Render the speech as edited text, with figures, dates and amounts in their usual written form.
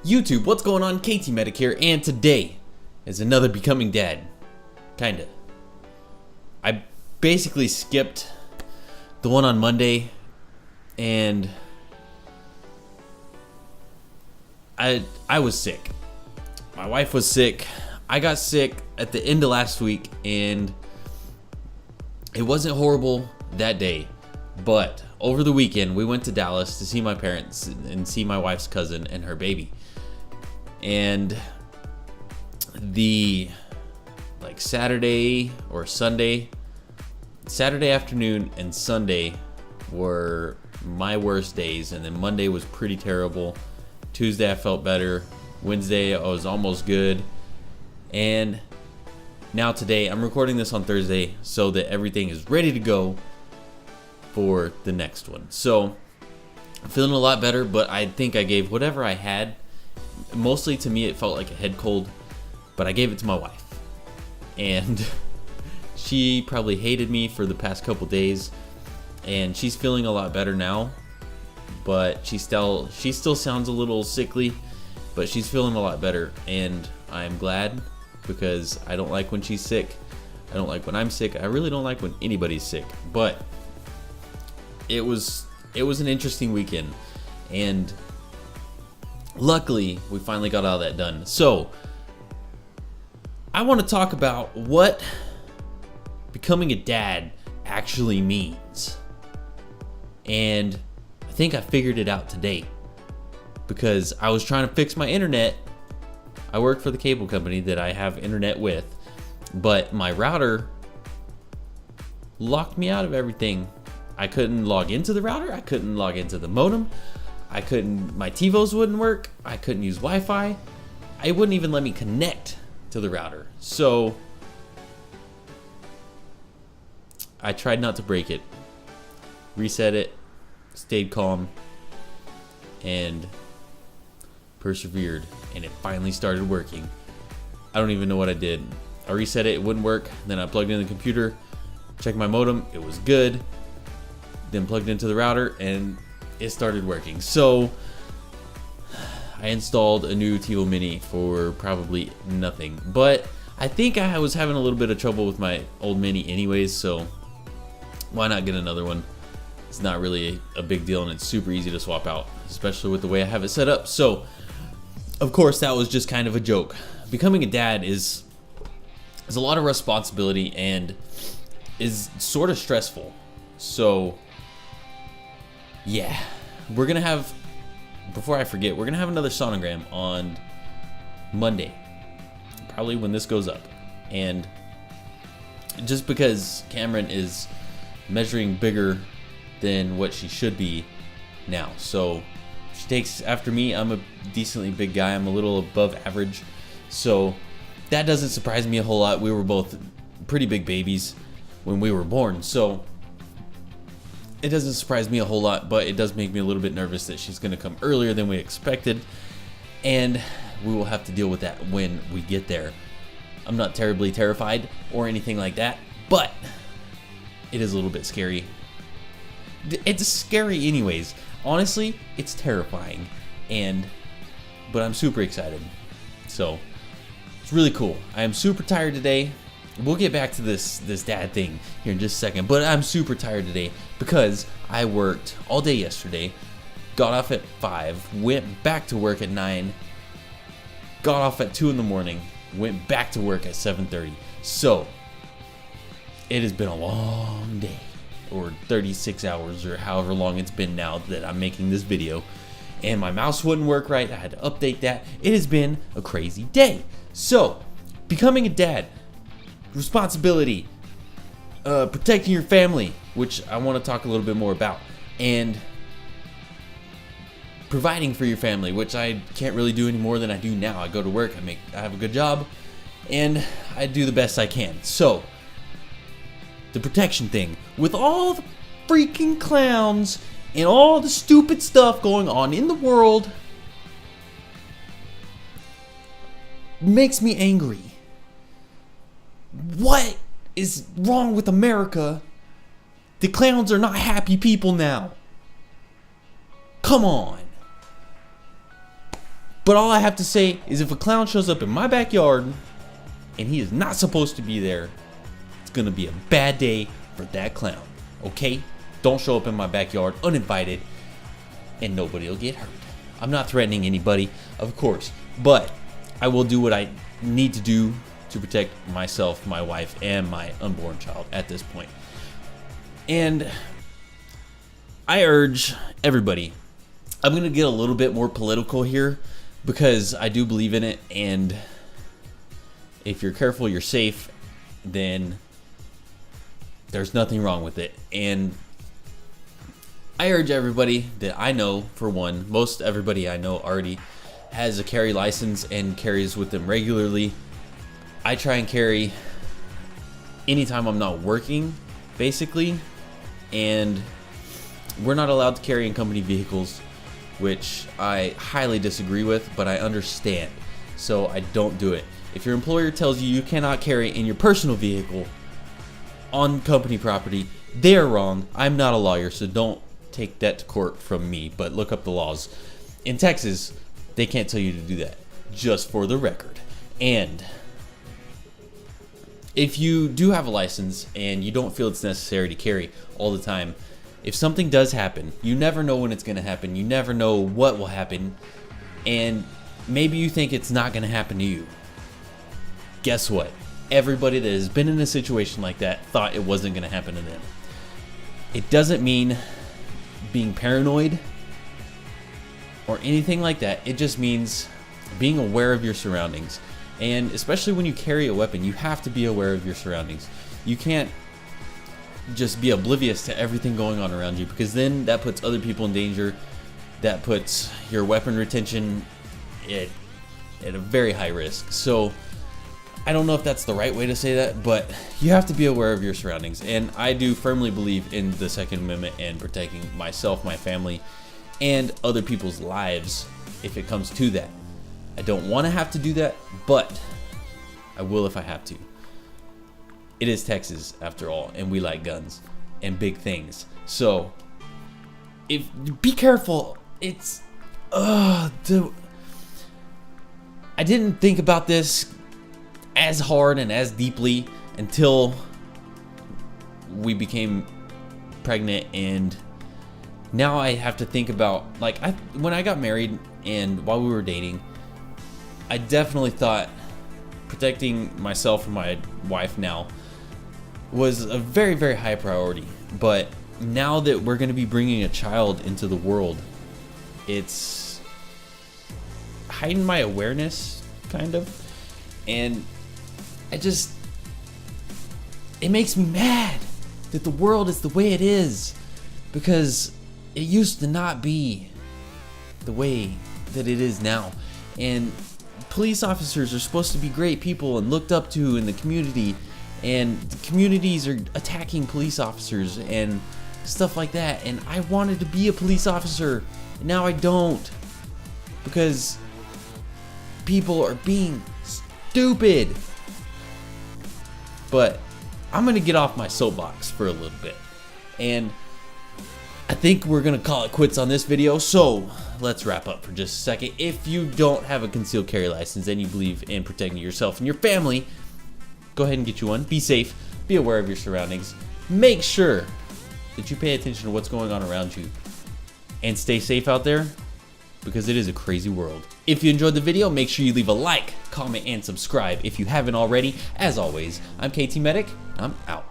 YouTube, what's going on? KT Medic here, and today is another Becoming Dad. Kinda. I basically skipped the one on Monday, and I was sick. My wife was sick. I got sick at the end of last week, and it wasn't horrible that day, but over the weekend we went to Dallas to see my parents and see my wife's cousin and her baby. And the Saturday afternoon and Sunday were my worst days, and then Monday was pretty terrible. Tuesday I felt better. Wednesday I was almost good. And now today, I'm recording this on Thursday so that everything is ready to go for the next one. So I'm feeling a lot better, but I think I gave whatever I had. Mostly to me it felt like a head cold, but I gave it to my wife, and she probably hated me for the past couple days, and she's feeling a lot better now, but she still sounds a little sickly, but she's feeling a lot better, and I'm glad, because I don't like when she's sick. I don't like when I'm sick. I really don't like when anybody's sick. But it was an interesting weekend, and luckily we finally got all that done. So I want to talk about what becoming a dad actually means, and I think I figured it out today, because I was trying to fix my internet. I work for the cable company that I have internet with, but my router locked me out of everything. I couldn't log into the router. I couldn't log into the modem. My TiVos wouldn't work. I couldn't use Wi-Fi. It wouldn't even let me connect to the router. So I tried not to break it, reset it, stayed calm, and persevered, and it finally started working. I don't even know what I did. I reset it, it wouldn't work. Then I plugged in the computer, checked my modem, it was good. Then plugged into the router, and it started working. So I installed a new TiVo Mini for probably nothing, but I think I was having a little bit of trouble with my old Mini anyways, so why not get another one? It's not really a big deal, and it's super easy to swap out, especially with the way I have it set up. So of course that was just kind of a joke. Becoming a dad is a lot of responsibility and is sort of stressful. So yeah, we're gonna have, before I forget, we're gonna have another sonogram on Monday, probably when this goes up. And just because Cameron is measuring bigger than what she should be now, so she takes after me. I'm a decently big guy. I'm a little above average, so that doesn't surprise me a whole lot. We were both pretty big babies when we were born, so it doesn't surprise me a whole lot, but it does make me a little bit nervous that she's going to come earlier than we expected, and we will have to deal with that when we get there. I'm not terribly terrified or anything like that, but it is a little bit scary. It's scary anyways. Honestly, it's terrifying, but I'm super excited. So it's really cool. I am super tired today. We'll get back to this dad thing here in just a second, but I'm super tired today because I worked all day yesterday, got off at 5, went back to work at 9, got off at 2 in the morning, went back to work at 7:30. So it has been a long day, or 36 hours, or however long it's been now that I'm making this video, and my mouse wouldn't work right. I had to update that. It has been a crazy day. So becoming a dad, responsibility, protecting your family, which I want to talk a little bit more about, and providing for your family, which I can't really do any more than I do now. I go to work, I have a good job, and I do the best I can. So the protection thing, with all the freaking clowns and all the stupid stuff going on in the world, makes me angry. What is wrong with America? The clowns are not happy people now. Come on. But all I have to say is if a clown shows up in my backyard and he is not supposed to be there, it's gonna be a bad day for that clown, okay? Don't show up in my backyard uninvited and nobody will get hurt. I'm not threatening anybody, of course, but I will do what I need to do to protect myself, my wife, and my unborn child at this point. And I urge everybody, I'm gonna get a little bit more political here because I do believe in it, and if you're careful, you're safe, then there's nothing wrong with it. And I urge everybody that I know, for one, most everybody I know already has a carry license and carries with them regularly. I try and carry anytime I'm not working, basically, and we're not allowed to carry in company vehicles, which I highly disagree with, but I understand, so I don't do it. If your employer tells you you cannot carry in your personal vehicle on company property, they're wrong. I'm not a lawyer, so don't take that to court from me, but look up the laws. In Texas, they can't tell you to do that, just for the record. And if you do have a license and you don't feel it's necessary to carry all the time, if something does happen, you never know when it's going to happen. You never know what will happen. And maybe you think it's not going to happen to you. Guess what? Everybody that has been in a situation like that thought it wasn't going to happen to them. It doesn't mean being paranoid or anything like that. It just means being aware of your surroundings. And especially when you carry a weapon, you have to be aware of your surroundings. You can't just be oblivious to everything going on around you, because then that puts other people in danger. That puts your weapon retention at a very high risk. So I don't know if that's the right way to say that, but you have to be aware of your surroundings. And I do firmly believe in the Second Amendment and protecting myself, my family, and other people's lives if it comes to that. I don't want to have to do that, but I will if I have to. It is Texas, after all, and we like guns and big things. So, be careful. It's, I didn't think about this as hard and as deeply until we became pregnant, and now I have to think about, like, when I got married and while we were dating, I definitely thought protecting myself and my wife now was a very, very high priority. But now that we're going to be bringing a child into the world, it's heightened my awareness, kind of. And it makes me mad that the world is the way it is, because it used to not be the way that it is now. And police officers are supposed to be great people and looked up to in the community, and the communities are attacking police officers and stuff like that. And I wanted to be a police officer, and now I don't, because people are being stupid. But I'm gonna get off my soapbox for a little bit, and I think we're gonna call it quits on this video. So let's wrap up for just a second. If you don't have a concealed carry license and you believe in protecting yourself and your family, go ahead and get you one. Be safe, be aware of your surroundings, make sure that you pay attention to what's going on around you, and stay safe out there, because it is a crazy world. If you enjoyed the video, make sure you leave a like, comment, and subscribe if you haven't already. As always, I'm KT Medic, I'm out.